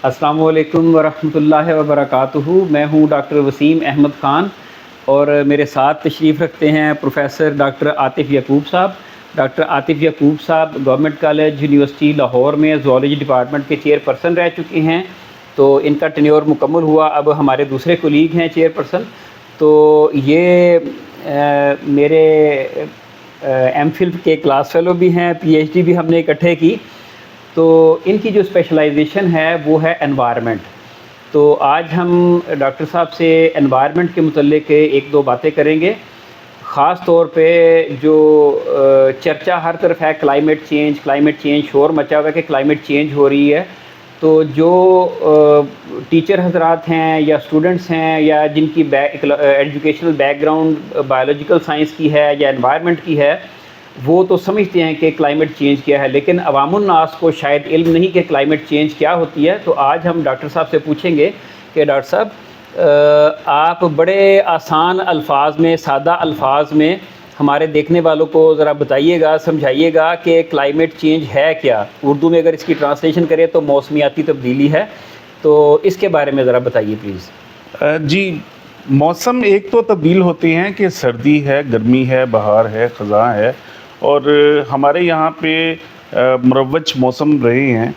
السلام علیکم ورحمۃ اللہ وبرکاتہ. میں ہوں ڈاکٹر وسیم احمد خان اور میرے ساتھ تشریف رکھتے ہیں پروفیسر ڈاکٹر عاطف یعقوب صاحب. ڈاکٹر عاطف یعقوب صاحب گورنمنٹ کالج یونیورسٹی لاہور میں زوالوجی ڈپارٹمنٹ کے چیئر پرسن رہ چکے ہیں. تو ان کا ٹینیور مکمل ہوا, اب ہمارے دوسرے کولیگ ہیں چیئر پرسن. تو یہ میرے ایم فل کے کلاس فیلو بھی ہیں, پی ایچ ڈی بھی ہم نے اکٹھے کی. تو ان کی جو اسپیشلائزیشن ہے وہ ہے انوائرمنٹ. تو آج ہم ڈاکٹر صاحب سے انوائرمنٹ کے متعلق ایک دو باتیں کریں گے. خاص طور پہ جو چرچا ہر طرف ہے کلائمیٹ چینج, شور مچا ہوا ہے کہ کلائمیٹ چینج ہو رہی ہے. تو جو ٹیچر حضرات ہیں یا اسٹوڈنٹس ہیں یا جن کی educational back ground biological science کی ہے یا انوائرمنٹ کی ہے, وہ تو سمجھتے ہیں کہ کلائمیٹ چینج کیا ہے, لیکن عوام الناس کو شاید علم نہیں کہ کلائمیٹ چینج کیا ہوتی ہے. تو آج ہم ڈاکٹر صاحب سے پوچھیں گے کہ ڈاکٹر صاحب آپ بڑے آسان الفاظ میں, سادہ الفاظ میں ہمارے دیکھنے والوں کو ذرا بتائیے گا, سمجھائیے گا کہ کلائمیٹ چینج ہے کیا. اردو میں اگر اس کی ٹرانسلیشن کرے تو موسمیاتی تبدیلی ہے. تو اس کے بارے میں ذرا بتائیے پلیز. جی, موسم ایک تو تبدیل ہوتے ہیں کہ سردی ہے, گرمی ہے, بہار ہے, خزاں ہے, اور ہمارے یہاں پہ مروج موسم رہے ہیں.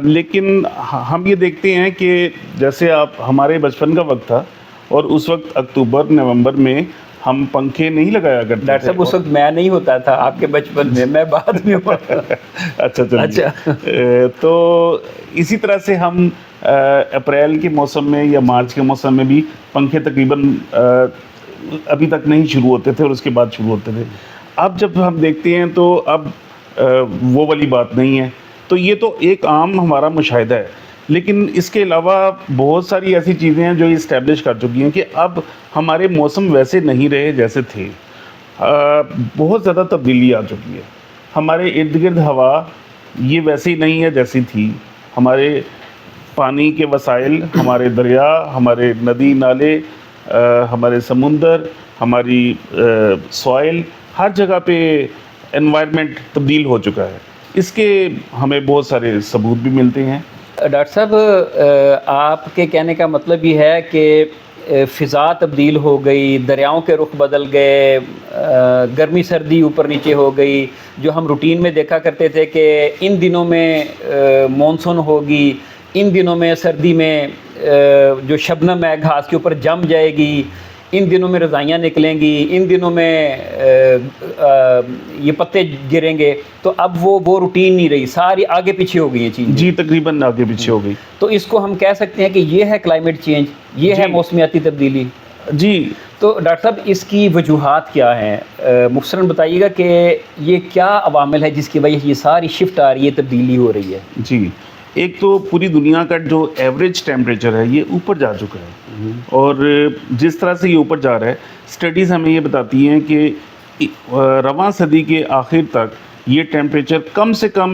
لیکن ہم یہ دیکھتے ہیں کہ جیسے ہمارے بچپن کا وقت تھا اور اس وقت اکتوبر نومبر میں ہم پنکھے نہیں لگایا کرتے. ڈاکٹر صاحب اس وقت میں نہیں ہوتا تھا آپ کے بچپن میں بعد میں ہوا. اچھا. تو اسی طرح سے ہم اپریل کے موسم میں یا مارچ کے موسم میں بھی پنکھے تقریباً ابھی تک نہیں شروع ہوتے تھے اور اس کے بعد شروع ہوتے تھے. اب جب ہم دیکھتے ہیں تو اب وہ والی بات نہیں ہے. تو یہ تو ایک عام ہمارا مشاہدہ ہے, لیکن اس کے علاوہ بہت ساری ایسی چیزیں ہیں جو اسٹیبلش کر چکی ہیں کہ اب ہمارے موسم ویسے نہیں رہے جیسے تھے. بہت زیادہ تبدیلی آ چکی ہے. ہمارے ارد گرد ہوا یہ ویسے ہی نہیں ہے جیسی تھی. ہمارے پانی کے وسائل, ہمارے دریا, ہمارے ندی نالے, ہمارے سمندر, ہماری سوائل, ہر جگہ پہ انوائرمنٹ تبدیل ہو چکا ہے. اس کے ہمیں بہت سارے ثبوت بھی ملتے ہیں. ڈاکٹر صاحب آپ کے کہنے کا مطلب یہ ہے کہ فضا تبدیل ہو گئی, دریاؤں کے رخ بدل گئے, گرمی سردی اوپر نیچے ہو گئی. جو ہم روٹین میں دیکھا کرتے تھے کہ ان دنوں میں مونسون ہوگی, ان دنوں میں سردی میں جو شبنم ہے گھاس کے اوپر جم جائے گی, ان دنوں میں رضائیاں نکلیں گی, ان دنوں میں یہ پتے گریں گے. تو اب وہ روٹین نہیں رہی, ساری آگے پیچھے ہو گئی ہیں چیزیں. جی, تقریباً آگے پیچھے ہو گئی. تو اس کو ہم کہہ سکتے ہیں کہ یہ ہے کلائمیٹ چینج, یہ ہے موسمیاتی تبدیلی. جی. تو ڈاکٹر صاحب اس کی وجوہات کیا ہیں, مختصراً بتائیے گا کہ یہ کیا عوامل ہے جس کی وجہ سے یہ ساری شفٹ آ رہی ہے, تبدیلی ہو رہی ہے. جی, ایک تو پوری دنیا کا جو ایوریج ٹیمپریچر ہے یہ اوپر جا چکا ہے, اور جس طرح سے یہ اوپر جا رہا ہے اسٹڈیز ہمیں یہ بتاتی ہیں کہ رواں صدی کے آخر تک یہ ٹیمپریچر کم سے کم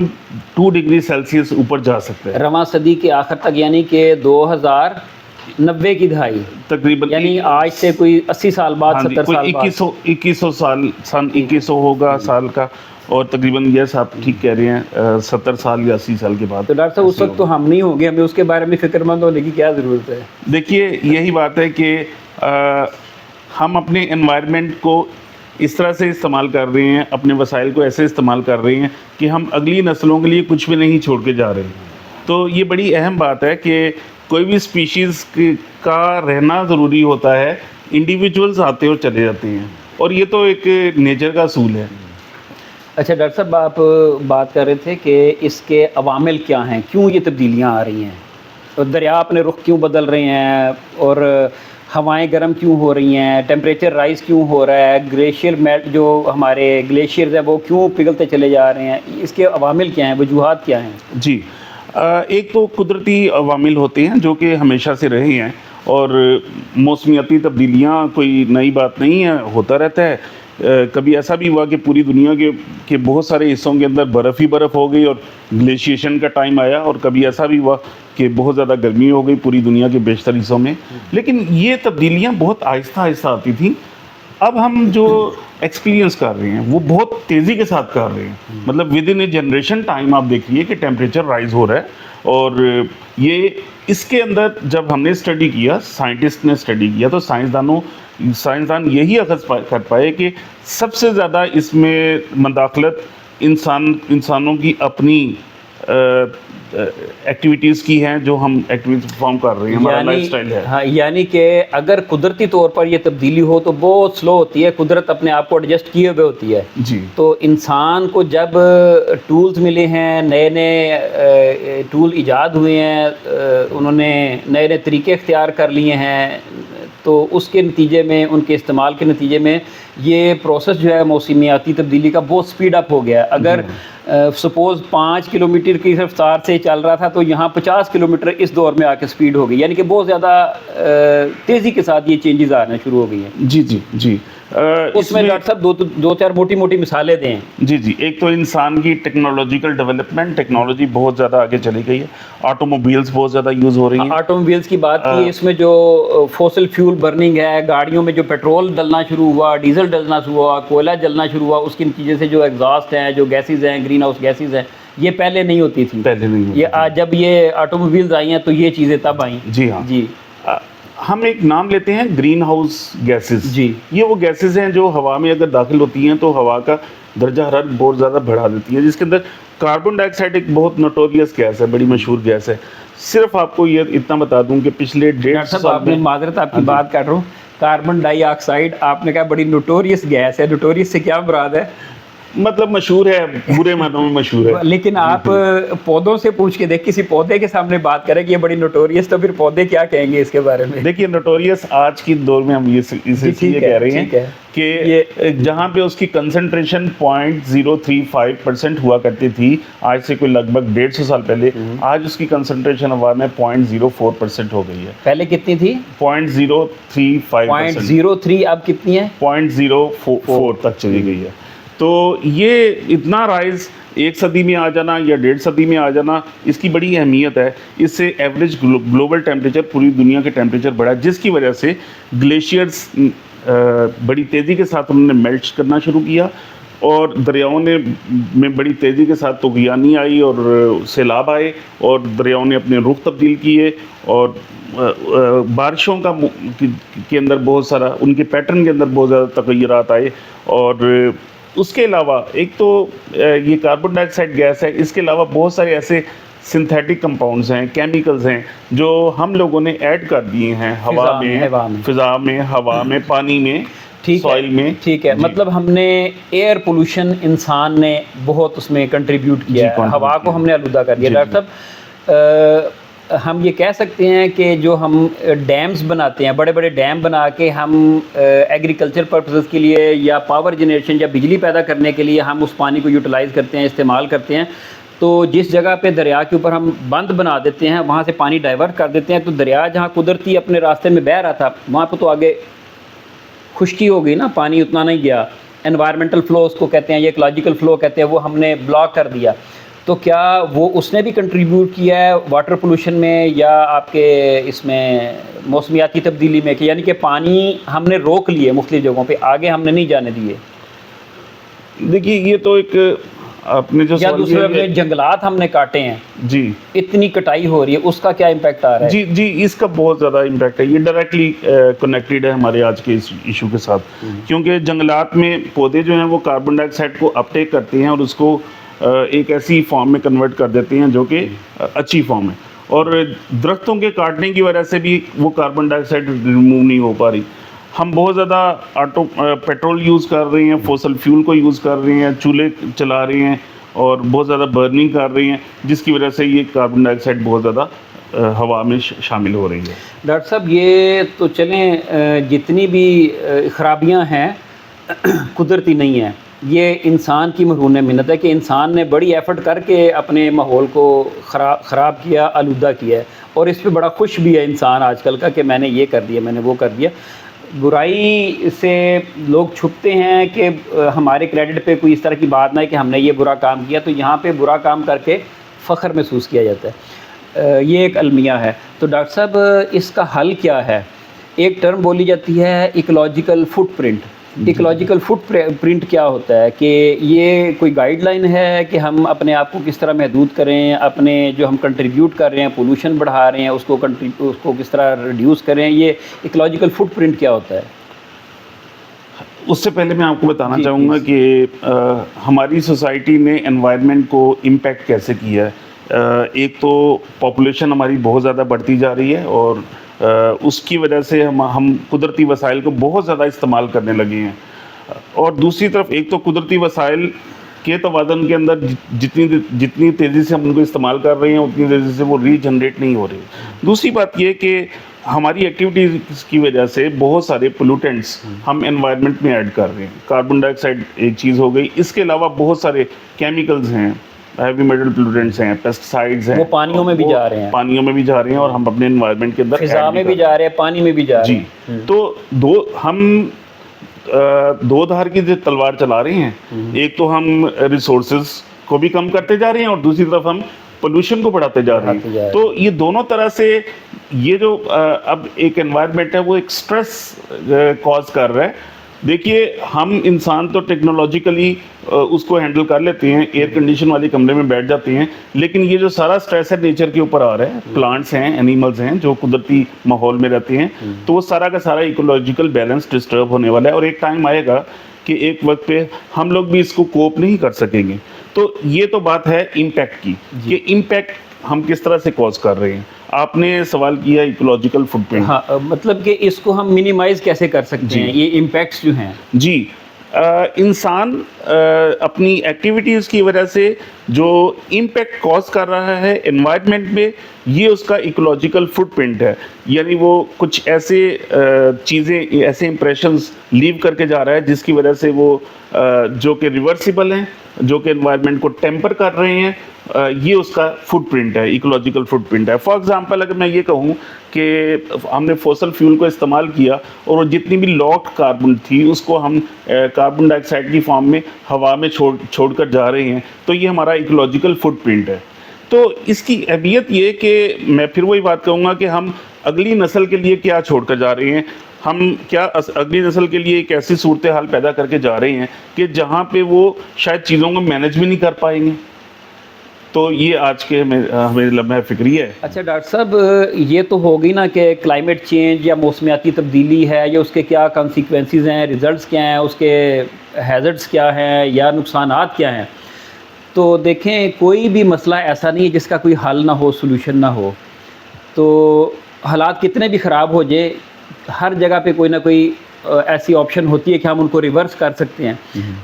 2 ڈگری سیلسیس اوپر جا سکتا ہے. رواں صدی کے آخر تک یعنی کہ 2090 کی دہائی تقریباً, یعنی آج سے کوئی 80 سال بعد, 70 سال بعد, 2100 سال, سن 2100 ہوگا سال کا, اور تقریباً یس آپ ٹھیک کہہ رہے ہیں 70 سال یا 80 سال کے بعد. تو ڈاکٹر صاحب اس وقت تو ہم نہیں ہوں گے, ہمیں اس کے بارے میں فکر مند ہونے کی کیا ضرورت ہے. دیکھیے, یہی بات ہے کہ ہم اپنے انوائرمنٹ کو اس طرح سے استعمال کر رہے ہیں, اپنے وسائل کو ایسے استعمال کر رہے ہیں کہ ہم اگلی نسلوں کے لیے کچھ بھی نہیں چھوڑ کے جا رہے ہیں. تو یہ بڑی اہم بات ہے کہ کوئی بھی اسپیشیز کا رہنا ضروری ہوتا ہے. انڈیویجولز آتے اور چلے جاتے ہیں, اور یہ تو ایک نیچر کا اصول ہے. اچھا ڈاکٹر صاحب, آپ بات کر رہے تھے کہ اس کے عوامل کیا ہیں, کیوں یہ تبدیلیاں آ رہی ہیں, دریا اپنے رخ کیوں بدل رہے ہیں, اور ہوائیں گرم کیوں ہو رہی ہیں, ٹیمپریچر رائز کیوں ہو رہا ہے, گلیشیئر میلٹ جو ہمارے گلیشیئرز ہیں وہ کیوں پگھلتے چلے جا رہے ہیں, اس کے عوامل کیا ہیں, وجوہات کیا ہیں. جی, ایک تو قدرتی عوامل ہوتے ہیں جو کہ ہمیشہ سے رہے ہیں, اور موسمیاتی تبدیلیاں کوئی نئی بات نہیں ہے, ہوتا رہتا ہے. کبھی ایسا بھی ہوا کہ پوری دنیا کے بہت سارے حصوں کے اندر برف ہی برف ہو گئی اور گلیشیشن کا ٹائم آیا, اور کبھی ایسا بھی ہوا کہ بہت زیادہ گرمی ہو گئی پوری دنیا کے بیشتر حصوں میں. لیکن یہ تبدیلیاں بہت آہستہ آہستہ آتی تھیں. اب ہم جو ایکسپیرینس کر رہے ہیں وہ بہت تیزی کے ساتھ کر رہے ہیں. مطلب with in a generation time آپ دیکھیے کہ ٹیمپریچر رائز ہو رہا ہے, اور یہ اس کے اندر جب ہم نے اسٹڈی کیا، سائنٹسٹ نے اسٹڈی کیا، تو سائنسدان یہی اخذ کر پائے کہ سب سے زیادہ اس میں مداخلت انسانوں کی اپنی ایکٹیویٹیز کی ہیں، جو ہم ایکٹیویٹیز پرفارم کر رہے ہیں، ہمارا لائف سٹائل ہے. ہاں، یعنی کہ اگر قدرتی طور پر یہ تبدیلی ہو تو بہت سلو ہوتی ہے، قدرت اپنے آپ کو ایڈجسٹ کیے ہوئے ہوتی ہے. جی. تو انسان کو جب ٹولز ملے ہیں، نئے نئے ٹول ایجاد ہوئے ہیں، انہوں نے نئے نئے طریقے اختیار کر لیے ہیں، تو اس کے نتیجے میں، ان کے استعمال کے نتیجے میں یہ پروسیس جو ہے موسمیاتی تبدیلی کا بہت سپیڈ اپ ہو گیا. اگر سپوز 5 کلومیٹر کی رفتار سے چل رہا تھا تو یہاں 50 کلومیٹر اس دور میں آ کے سپیڈ ہو گئی، یعنی کہ بہت زیادہ تیزی کے ساتھ یہ چینجز آنا شروع ہو گئی ہیں. جی جی جی. اس میں ڈاکٹر صاحب دو چار موٹی موٹی مثالیں دیں. جی جی. ایک تو انسان کی ٹیکنالوجیکل ڈیولپمنٹ، ٹیکنالوجی بہت زیادہ آگے چلی گئی ہے، آٹو موبائلس بہت زیادہ یوز ہو رہی ہیں. آٹو موبائلس کی بات کی، اس میں جو فوسل فیول برننگ ہے، گاڑیوں میں جو پیٹرول ڈلنا شروع ہوا، ڈیزل ڈلنا شروع ہوا، کوئلہ جلنا شروع ہوا، اس کے نتیجے سے جو ایگزاسٹ ہیں، جو گیسز ہیں، گرین ہاؤس گیسز ہیں، یہ پہلے نہیں ہوتی تھی. پہلے نہیں ہوتی. یہ جب یہ آٹو موبائلز آئی ہیں تو یہ چیزیں تب آئیں. جی ہاں. جی. ہم ایک نام لیتے ہیں گرین ہاؤس گیسز. جی. یہ وہ گیسز ہیں جو ہوا میں اگر داخل ہوتی ہیں تو ہوا کا درجہ حرارت بہت زیادہ بڑھا دیتی ہیں، جس کے اندر کاربن ڈائی آکسائڈ ایک بہت نوٹوریس گیس ہے، بڑی مشہور گیس ہے. صرف آپ کو یہ اتنا بتا دوں کہ پچھلے 1.5 سال میں، معذرت آپ کی بات کر رہا ہوں، کاربن ڈائی آکسائڈ آپ نے کہا بڑی نوٹوریس گیس ہے، نوٹوریس سے کیا مراد ہے؟ مطلب مشہور ہے، برے معنوں میں مشہور ہے. لیکن آپ پودوں سے پوچھ کے دیکھ، کسی پودے کے سامنے بات کریں کہ یہ بڑی نوٹوریس، تو پھر پودے کیا کہیں گے اس کے بارے میں؟ دیکھیے نوٹوریس آج کی دور میں ہم اسے کہہ رہے ہیں کہ جہاں پہ اس کی کنسنٹریشن 0.035% ہوا کرتی تھی آج سے کوئی لگ بھگ 150 سال پہلے، آج اس کی کنسنٹریشن ہوا میں 0.04% ہو گئی ہے. پہلے کتنی تھی؟ 0.035%. 0.03 اب کتنی ہے؟ 0.04 تک چلی گئی ہے. تو یہ اتنا رائز 1 صدی میں آ جانا یا 1.5 صدی میں آ جانا، اس کی بڑی اہمیت ہے. اس سے ایوریج گلوبل ٹیمپریچر، پوری دنیا کے ٹیمپریچر بڑھا، جس کی وجہ سے گلیشیئرز بڑی تیزی کے ساتھ انہوں نے میلٹ کرنا شروع کیا، اور دریاؤں میں بڑی تیزی کے ساتھ طغیانی آئی اور سیلاب آئے، اور دریاؤں نے اپنے رخ تبدیل کیے، اور بارشوں کے اندر بہت سارا، ان کے پیٹرن کے اندر بہت زیادہ تغیرات آئے. اور اس کے علاوہ ایک تو یہ کاربن ڈائی آکسائڈ گیس ہے، اس کے علاوہ بہت سارے ایسے سنتھیٹک کمپاؤنڈز ہیں، کیمیکلز ہیں، جو ہم لوگوں نے ایڈ کر دیے ہیں ہوا میں، فضا میں، ہوا میں، پانی میں، سوائل میں. ٹھیک ہے. مطلب ہم نے ایئر پولوشن، انسان نے بہت اس میں کنٹریبیوٹ کیا ہے، ہوا کو ہم نے آلودہ کر دیا. ڈاکٹر صاحب، ہم یہ کہہ سکتے ہیں کہ جو ہم ڈیمز بناتے ہیں، بڑے بڑے ڈیم بنا کے ہم ایگریکلچر پرپسز کے لیے یا پاور جنریشن یا بجلی پیدا کرنے کے لیے ہم اس پانی کو یوٹیلائز کرتے ہیں، استعمال کرتے ہیں، تو جس جگہ پہ دریا کے اوپر ہم بند بنا دیتے ہیں، وہاں سے پانی ڈائیورٹ کر دیتے ہیں، تو دریا جہاں قدرتی اپنے راستے میں بہہ رہا تھا، وہاں پہ تو آگے خشکی ہو گئی نا، پانی اتنا نہیں گیا. انوائرمنٹل فلو اس کو کہتے ہیں، یہ ایکولوجیکل فلو کہتے ہیں، وہ ہم نے بلاک کر دیا. تو کیا وہ اس نے بھی کنٹریبیوٹ کیا ہے واٹر پولوشن میں، یا آپ کے اس میں موسمیاتی تبدیلی میں، کہ یعنی کہ پانی ہم نے روک لیے مختلف جگہوں پہ، آگے ہم نے نہیں جانے دیے؟ دیکھیے یہ تو ایک آپ نے جو یا دوسرے اپنے جنگلات ہم نے کاٹے ہیں، جی، اتنی کٹائی ہو رہی ہے، اس کا کیا امپیکٹ آ رہا ہے؟ جی جی، اس کا بہت زیادہ امپیکٹ ہے. یہ ڈائریکٹلی کنیکٹڈ ہے ہمارے آج کے اس ایشو کے ساتھ، کیونکہ جنگلات میں پودے جو ہیں وہ کاربن ڈائی آکسائڈ کو اپٹیک کرتے ہیں اور اس کو ایک ایسی فارم میں کنورٹ کر دیتے ہیں جو کہ اچھی فارم ہے. اور درختوں کے کاٹنے کی وجہ سے بھی وہ کاربن ڈائی آکسائڈ ریموو نہیں ہو پا رہی. ہم بہت زیادہ پیٹرول یوز کر رہے ہیں، فوسل فیول کو یوز کر رہے ہیں، چولہے چلا رہے ہیں، اور بہت زیادہ برننگ کر رہی ہیں، جس کی وجہ سے یہ کاربن ڈائی آکسائڈ بہت زیادہ ہوا میں شامل ہو رہی ہے. ڈاکٹر صاحب یہ تو چلیں جتنی بھی خرابیاں ہیں قدرتی نہیں ہیں، یہ انسان کی مرہون منت ہے کہ انسان نے بڑی ایفرٹ کر کے اپنے ماحول کو خراب کیا، آلودہ کیا ہے، اور اس پہ بڑا خوش بھی ہے انسان آج کل کا کہ میں نے یہ کر دیا، میں نے وہ کر دیا. برائی سے لوگ چھپتے ہیں کہ ہمارے کریڈٹ پہ کوئی اس طرح کی بات نہ ہے کہ ہم نے یہ برا کام کیا، تو یہاں پہ برا کام کر کے فخر محسوس کیا جاتا ہے. یہ ایک المیہ ہے. تو ڈاکٹر صاحب اس کا حل کیا ہے؟ ایک ٹرم بولی جاتی ہے ecological footprint. Ecological footprint کیا ہوتا ہے کہ یہ کوئی گائیڈ لائن ہے کہ ہم اپنے آپ کو کس طرح محدود کریں, اپنے جو ہم کنٹریبیوٹ کر رہے ہیں, پولوشن بڑھا رہے ہیں, اس کو کس طرح ریڈیوس کریں, یہ ایکولوجیکل فٹ پرنٹ کیا ہوتا ہے؟ اس سے پہلے میں آپ کو بتانا چاہوں گا کہ ہماری سوسائٹی نے انوائرمنٹ کو امپیکٹ کیسے کیا ہے. ایک تو پاپولیشن ہماری بہت زیادہ بڑھتی جا رہی ہے اور اس کی وجہ سے ہم قدرتی وسائل کو بہت زیادہ استعمال کرنے لگے ہیں, اور دوسری طرف ایک تو قدرتی وسائل کے توازن کے اندر جتنی تیزی سے ہم ان کو استعمال کر رہے ہیں اتنی تیزی سے وہ ری جنریٹ نہیں ہو رہے. دوسری بات یہ کہ ہماری ایکٹیویٹیز کی وجہ سے بہت سارے پولوٹنٹس ہم انوائرمنٹ میں ایڈ کر رہے ہیں. کاربن ڈائی آکسائڈ ایک چیز ہو گئی, اس کے علاوہ بہت سارے کیمیکلز ہیں, ہیوی میٹل پولوٹنٹس ہیں, پیسٹیسائڈز ہیں, وہ پانیوں میں بھی جا رہے ہیں, پانیوں میں بھی جا رہے ہیں, اور ہم اپنے انوائرمنٹ کے اندر فضا میں بھی جا رہے ہیں, پانی میں بھی جا رہے ہیں. جی, تو ہم دو دھار کی جو تلوار چلا رہے ہیں, ایک تو ہم ریسورسز کو بھی کم کرتے جا رہے ہیں اور دوسری طرف ہم پولوشن کو بڑھاتے جا رہے ہیں. تو یہ دونوں طرح سے یہ جو اب ایک انوائرمنٹ ہے وہ ایک سٹریس کاز کر رہا ہے. دیکھیے ہم انسان تو ٹیکنالوجیکلی اس کو ہینڈل کر لیتے ہیں, ایئر کنڈیشن والے کمرے میں بیٹھ جاتے ہیں, لیکن یہ جو سارا سٹریس ہے نیچر کے اوپر آ رہا ہے, پلانٹس ہیں, اینیملز ہیں جو قدرتی ماحول میں رہتے ہیں, تو وہ سارا کا سارا ایکولوجیکل بیلنس ڈسٹرب ہونے والا ہے, اور ایک ٹائم آئے گا کہ ایک وقت پہ ہم لوگ بھی اس کو کوپ نہیں کر سکیں گے. تو یہ تو بات ہے امپیکٹ کی کہ امپیکٹ ہم کس طرح سے کوز کر رہے ہیں. آپ نے سوال کیا ایکولوجیکل فٹ پرنٹ. ہاں, مطلب کہ اس کو ہم منیمائز کیسے کر سکتے ہیں, یہ امپیکٹس جو ہیں. جی, انسان اپنی ایکٹیویٹیز کی وجہ سے جو امپیکٹ کوز کر رہا ہے انوائرمنٹ میں, یہ اس کا ایکولوجیکل فٹ پرنٹ ہے. یعنی وہ کچھ ایسے چیزیں, ایسے امپریشنز لیو کر کے جا رہا ہے جس کی وجہ سے وہ جو کہ ریورسیبل ہیں, جو کہ انوائرمنٹ کو ٹیمپر کر رہے ہیں, یہ اس کا فٹ پرنٹ ہے, ایکولوجیکل فٹ پرنٹ ہے. فار ایگزامپل اگر میں یہ کہوں کہ ہم نے فوسل فیول کو استعمال کیا اور وہ جتنی بھی لاکڈ کاربن تھی اس کو ہم کاربن ڈائی آکسائڈ کی فارم میں ہوا میں چھوڑ کر جا رہے ہیں, تو یہ ہمارا ایکولوجیکل فٹ پرنٹ ہے. تو اس کی اہمیت یہ کہ میں پھر وہی بات کہوں گا کہ ہم اگلی نسل کے لیے کیا چھوڑ کر جا رہے ہیں. ہم کیا اگلی نسل کے لیے ایک ایسی صورتحال پیدا کر کے جا رہے ہیں کہ جہاں پہ وہ شاید چیزوں کو مینج بھی نہیں کر پائیں گے. تو یہ آج کے ہمیں لمحہ فکری ہے. اچھا ڈاکٹر صاحب, یہ تو ہوگی نا کہ کلائمیٹ چینج یا موسمیاتی تبدیلی ہے, یا اس کے کیا کانسیکوینسز ہیں, ریزلٹس کیا ہیں, اس کے ہیزرڈس کیا ہیں یا نقصانات کیا ہیں. تو دیکھیں کوئی بھی مسئلہ ایسا نہیں ہے جس کا کوئی حل نہ ہو, سولوشن نہ ہو. تو حالات کتنے بھی خراب ہو جائے, ہر جگہ پہ کوئی نہ کوئی ایسی آپشن ہوتی ہے کہ ہم ان کو ریورس کر سکتے ہیں.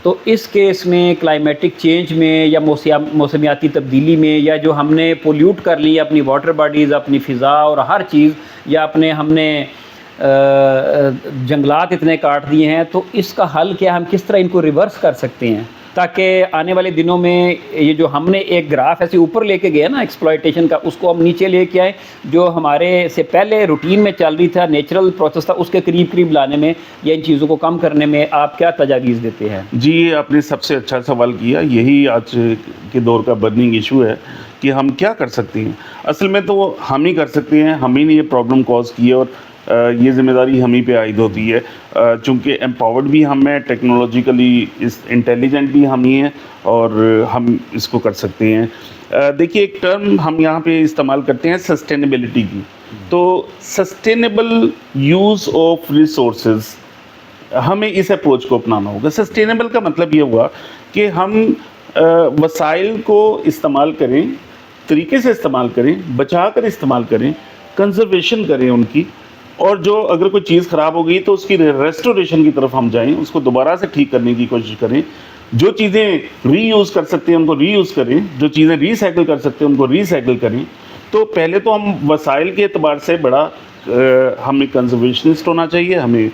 تو اس کیس میں کلائمیٹک چینج میں یا موسمیاتی تبدیلی میں, یا جو ہم نے پولیوٹ کر لی اپنی واٹر باڈیز, اپنی فضا اور ہر چیز, یا ہم نے جنگلات اتنے کاٹ دیے ہیں, تو اس کا حل کیا, ہم کس طرح ان کو ریورس کر سکتے ہیں تاکہ آنے والے دنوں میں یہ جو ہم نے ایک گراف ایسے اوپر لے کے گئے نا ایکسپلائٹیشن کا, اس کو ہم نیچے لے کے آئیں, جو ہمارے سے پہلے روٹین میں چل رہی تھا, نیچرل پروسیس تھا, اس کے قریب لانے میں یا ان چیزوں کو کم کرنے میں آپ کیا تجاویز دیتے ہیں؟ جی, آپ نے سب سے اچھا سوال کیا. یہی آج کے دور کا برننگ ایشو ہے کہ ہم کیا کر سکتے ہیں. اصل میں تو ہم ہی کر سکتے ہیں, ہم ہی نے یہ پرابلم کوز کی ہے, اور یہ ذمہ داری ہم ہی پہ عائد ہوتی ہے, چونکہ امپاورڈ بھی ہم ہیں, ٹیکنالوجیکلی انٹیلیجنٹ بھی ہم ہی ہیں, اور ہم اس کو کر سکتے ہیں. دیکھیے ایک ٹرم ہم یہاں پہ استعمال کرتے ہیں سسٹینیبلٹی کی. تو سسٹینیبل یوز آف ریسورسز, ہمیں اس اپروچ کو اپنانا ہوگا. سسٹینیبل کا مطلب یہ ہوا کہ ہم وسائل کو استعمال کریں, طریقے سے استعمال کریں, بچا کر استعمال کریں, کنزرویشن کریں ان کی, اور جو اگر کوئی چیز خراب ہو گئی تو اس کی ریسٹوریشن کی طرف ہم جائیں, اس کو دوبارہ سے ٹھیک کرنے کی کوشش کریں. جو چیزیں ری یوز کر سکتے ہیں ان کو ری یوز کریں, جو چیزیں ری سائیکل کر سکتے ہیں ان کو ری سائیکل کریں. تو پہلے تو ہم وسائل کے اعتبار سے بڑا ہمیں کنزرویشنسٹ ہونا چاہیے, ہمیں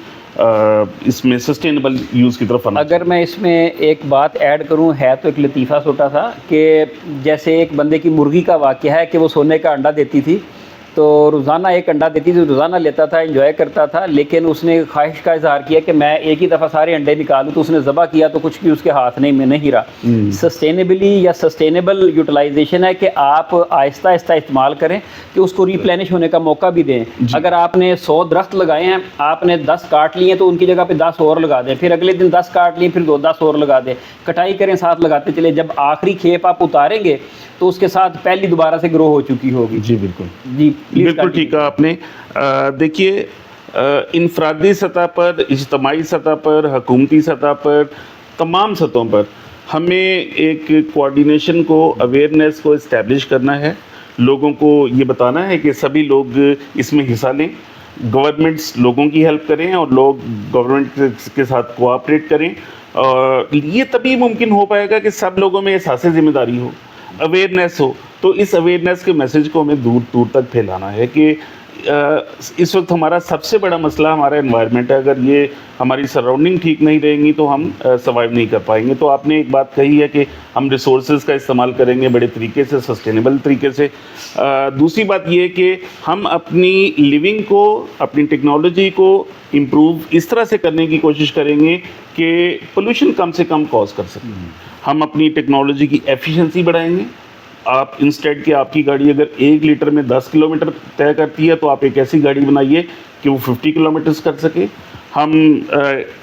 اس میں سسٹینیبل یوز کی طرف آنا چاہیے. اگر میں اس میں ایک بات ایڈ کروں, ہے تو ایک لطیفہ چھوٹا سا, کہ جیسے ایک بندے کی مرغی کا واقعہ ہے کہ وہ سونے کا انڈا دیتی تھی, تو روزانہ ایک انڈا دیتی تھی, روزانہ لیتا تھا, انجوائے کرتا تھا, لیکن اس نے خواہش کا اظہار کیا کہ میں ایک ہی دفعہ سارے انڈے نکالوں, تو اس نے ذبح کیا تو کچھ بھی اس کے ہاتھ میں نہیں رہا. سسٹینیبلی یا سسٹینیبل یوٹیلائزیشن ہے کہ آپ آہستہ آہستہ استعمال کریں کہ اس کو ریپلینش ہونے کا موقع بھی دیں. اگر آپ نے 100 درخت لگائے ہیں, آپ نے 10 کاٹ لیے ہیں تو ان کی جگہ پہ 10 اور لگا دیں, پھر اگلے دن 10 کاٹ لیے, پھر 10 اور لگا دیں, کٹائی کریں, ساتھ لگاتے چلے. جب آخری کھیپ آپ اتاریں گے تو اس کے ساتھ پہلی دوبارہ سے گرو ہو چکی ہوگی. جی بالکل, جی بالکل ٹھیک کہا آپ نے. دیکھیے انفرادی سطح پر, اجتماعی سطح پر, حکومتی سطح پر, تمام سطحوں پر ہمیں ایک کوآرڈینیشن کو, اویئرنیس کو اسٹیبلش کرنا ہے. لوگوں کو یہ بتانا ہے کہ سبھی لوگ اس میں حصہ لیں, گورنمنٹس لوگوں کی ہیلپ کریں اور لوگ گورنمنٹ کے ساتھ کوآپریٹ کریں. اور یہ تبھی ممکن ہو پائے گا کہ سب لوگوں میں احساس ذمہ داری ہو, اویئرنیس ہو. تو اس اویئرنیس کے میسج کو ہمیں دور دور تک پھیلانا ہے کہ اس وقت ہمارا سب سے بڑا مسئلہ ہمارا انوائرمنٹ ہے. اگر یہ ہماری سراؤنڈنگ ٹھیک نہیں رہیں گی تو ہم سروائیو نہیں کر پائیں گے. تو آپ نے ایک بات کہی ہے کہ ہم ریسورسز کا استعمال کریں گے بڑے طریقے سے, سسٹینیبل طریقے سے. دوسری بات یہ کہ ہم اپنی لیونگ کو, اپنی ٹیکنالوجی کو امپروو اس طرح سے کرنے کی کوشش کریں گے کہ پولوشن کم سے کم کاز کر سکیں. ہم اپنی ٹیکنالوجی کی ایفیشنسی بڑھائیں گے. آپ انسٹیڈ کہ آپ کی گاڑی اگر 1 لیٹر میں 10 کلومیٹر طے کرتی ہے تو آپ ایک ایسی گاڑی بنائیے کہ وہ 50 کلومیٹرز کر سکے. ہم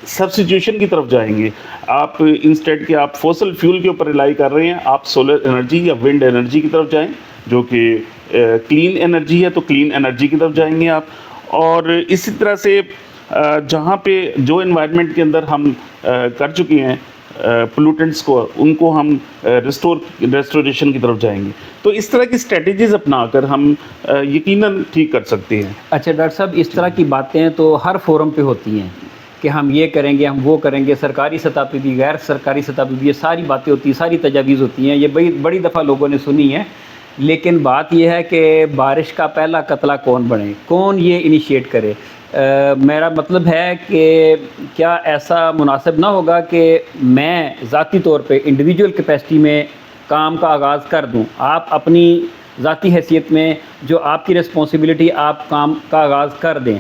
سبسٹیٹیوشن کی طرف جائیں گے. آپ انسٹیڈ کہ آپ فوسل فیول کے اوپر ریلائی کر رہے ہیں, آپ سولر انرجی یا ونڈ انرجی کی طرف جائیں جو کہ کلین انرجی ہے, تو کلین انرجی کی طرف جائیں گے آپ. اور اسی طرح سے جہاں پہ جو انوائرمنٹ کے اندر ہم کر چکے ہیں پولوٹنٹس کو, ان کو ہم ریسٹوریشن کی طرف جائیں گے. تو اس طرح کی اسٹریٹجیز اپنا کر ہم یقیناً ٹھیک کر سکتے ہیں. اچھا ڈاکٹر صاحب, اس طرح کی باتیں تو ہر فورم پہ ہوتی ہیں کہ ہم یہ کریں گے, ہم وہ کریں گے, سرکاری سطح پہ بھی, غیر سرکاری سطح پہ بھی یہ ساری باتیں ہوتی ہیں, ساری تجاویز ہوتی ہیں, یہ بڑی دفعہ لوگوں نے سنی ہے. لیکن بات یہ ہے کہ بارش کا پہلا قطرہ کون بنے, کون یہ انیشیٹ کرے. میرا مطلب ہے کہ کیا ایسا مناسب نہ ہوگا کہ میں ذاتی طور پہ انڈیویجول کیپیسٹی میں کام کا آغاز کر دوں. آپ اپنی ذاتی حیثیت میں جو آپ کی رسپانسبلٹی, آپ کام کا آغاز کر دیں,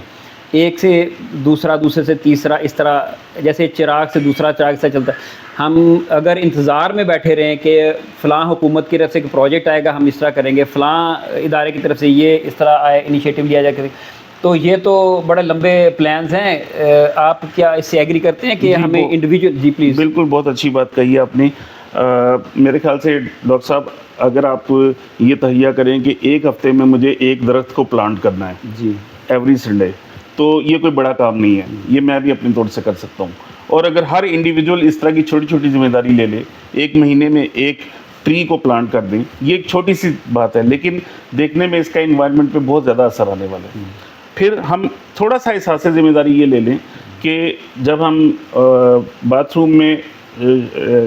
ایک سے دوسرا, دوسرے سے تیسرا, اس طرح جیسے چراغ سے دوسرا چراغ سے چلتا. ہم اگر انتظار میں بیٹھے رہیں کہ فلاں حکومت کی طرف سے ایک پروجیکٹ آئے گا, ہم اس طرح کریں گے, فلاں ادارے کی طرف سے یہ اس طرح آئے, انیشیٹو لیا جائے, تو یہ تو بڑے لمبے پلانز ہیں. آپ کیا اس سے ایگری کرتے ہیں کہ ہمیں انڈیویجول؟ G please. بالکل, بہت اچھی بات کہی ہے آپ نے. میرے خیال سے ڈاکٹر صاحب اگر آپ یہ تہیہ کریں کہ ایک ہفتے میں مجھے ایک درخت کو پلانٹ کرنا ہے جی ایوری سنڈے, تو یہ کوئی بڑا کام نہیں ہے, یہ میں بھی اپنے طور سے کر سکتا ہوں. اور اگر ہر انڈیویجول اس طرح کی چھوٹی چھوٹی ذمہ داری لے لے, ایک مہینے میں ایک ٹری کو پلانٹ کر دیں, یہ ایک چھوٹی سی بات ہے, لیکن دیکھنے میں اس کا انوائرمنٹ پہ بہت زیادہ اثر آنے والا ہے. پھر ہم تھوڑا سا احساس ذمہ داری یہ لے لیں کہ جب ہم باتھ روم میں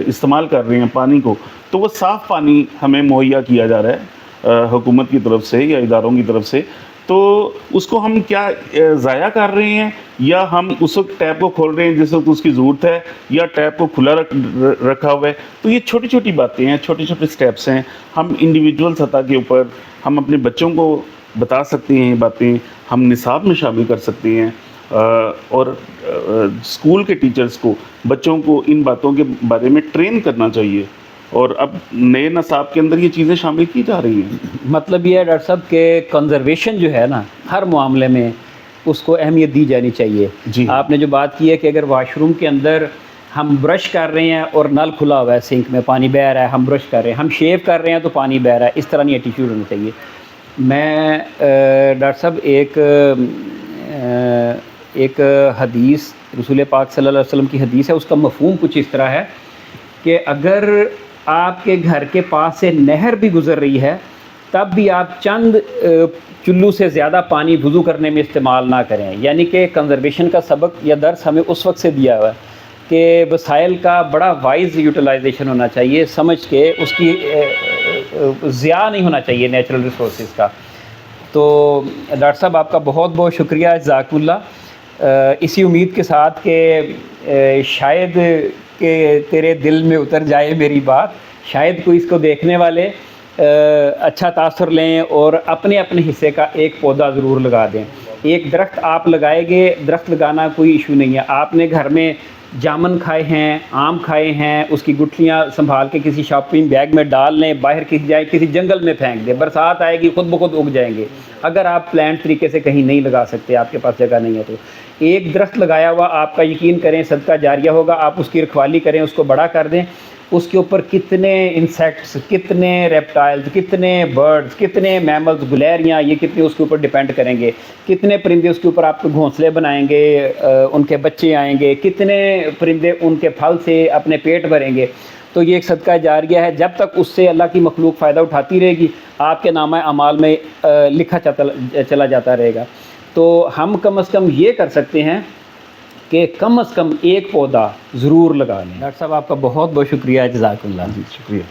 استعمال کر رہے ہیں پانی کو, تو وہ صاف پانی ہمیں مہیا کیا جا رہا ہے حکومت کی طرف سے یا اداروں کی طرف سے, تو اس کو ہم کیا ضائع کر رہے ہیں, یا ہم اس وقت ٹیپ کو کھول رہے ہیں جس وقت اس کی ضرورت ہے, یا ٹیپ کو کھلا رکھا ہوا ہے. تو یہ چھوٹی چھوٹی باتیں ہیں, چھوٹے چھوٹے سٹیپس ہیں. ہم انڈیویجول سطح کے اوپر ہم اپنے بچوں کو بتا سکتے ہیں, یہ باتیں ہم نصاب میں شامل کر سکتے ہیں, اور اسکول کے ٹیچرز کو بچوں کو ان باتوں کے بارے میں ٹرین کرنا چاہیے. اور اب نئے نصاب کے اندر یہ چیزیں شامل کی جا رہی ہیں. مطلب یہ ہے ڈاکٹر صاحب کہ کنزرویشن جو ہے نا ہر معاملے میں اس کو اہمیت دی جانی چاہیے. جی آپ نے جو بات کی ہے کہ اگر واش روم کے اندر ہم برش کر رہے ہیں اور نل کھلا ہوا ہے, سنک میں پانی بہہ رہا ہے, ہم برش کر رہے ہیں, ہم شیو کر رہے ہیں تو پانی بہہ رہا ہے, اس طرح نہیں ایٹیٹیوڈ ہونا چاہیے. میں ڈاکٹر صاحب ایک حدیث رسول پاک صلی اللہ علیہ وسلم کی حدیث ہے, اس کا مفہوم کچھ اس طرح ہے کہ اگر آپ کے گھر کے پاس سے نہر بھی گزر رہی ہے تب بھی آپ چند چلو سے زیادہ پانی وضو کرنے میں استعمال نہ کریں. یعنی کہ کنزرویشن کا سبق یا درس ہمیں اس وقت سے دیا ہوا ہے کہ وسائل کا بڑا وائز یوٹیلائزیشن ہونا چاہیے, سمجھ کے اس کی ضیاع نہیں ہونا چاہیے نیچرل ریسورسز کا. تو ڈاکٹر صاحب آپ کا بہت بہت شکریہ, جزاک اللہ. اسی امید کے ساتھ کہ شاید کہ تیرے دل میں اتر جائے میری بات, شاید کوئی اس کو دیکھنے والے اچھا تاثر لیں اور اپنے اپنے حصے کا ایک پودا ضرور لگا دیں. ایک درخت آپ لگائیں گے، درخت لگانا کوئی ایشو نہیں ہے. آپ نے گھر میں جامن کھائے ہیں، آم کھائے ہیں، اس کی گٹھلیاں سنبھال کے کسی شاپنگ بیگ میں ڈال لیں، باہر کسی جائیں کسی جنگل میں پھینک دیں، برسات آئے گی خود بخود اگ جائیں گے. اگر آپ پلانٹ طریقے سے کہیں نہیں لگا سکتے، آپ کے پاس جگہ نہیں ہے، تو ایک درخت لگایا ہوا آپ کا یقین کریں صدقہ جاریہ ہوگا. آپ اس کی رکھوالی کریں، اس کو بڑا کر دیں. اس کے اوپر کتنے انسیکٹس، کتنے ریپٹائلز، کتنے برڈز، کتنے میملز، گلیریاں، یہ کتنے اس کے اوپر ڈیپینڈ کریں گے. کتنے پرندے اس کے اوپر آپ کو گھونسلے بنائیں گے، ان کے بچے آئیں گے. کتنے پرندے ان کے پھل سے اپنے پیٹ بھریں گے. تو یہ ایک صدقہ جاریہ ہے. جب تک اس سے اللہ کی مخلوق فائدہ اٹھاتی رہے گی، آپ کے نامہ اعمال میں لکھا چلا جاتا رہے گا. تو ہم کم از کم یہ کر سکتے ہیں کہ کم از کم ایک پودا ضرور لگا لیں. ڈاکٹر صاحب آپ کا بہت بہت شکریہ، جزاک اللہ. جی شکریہ.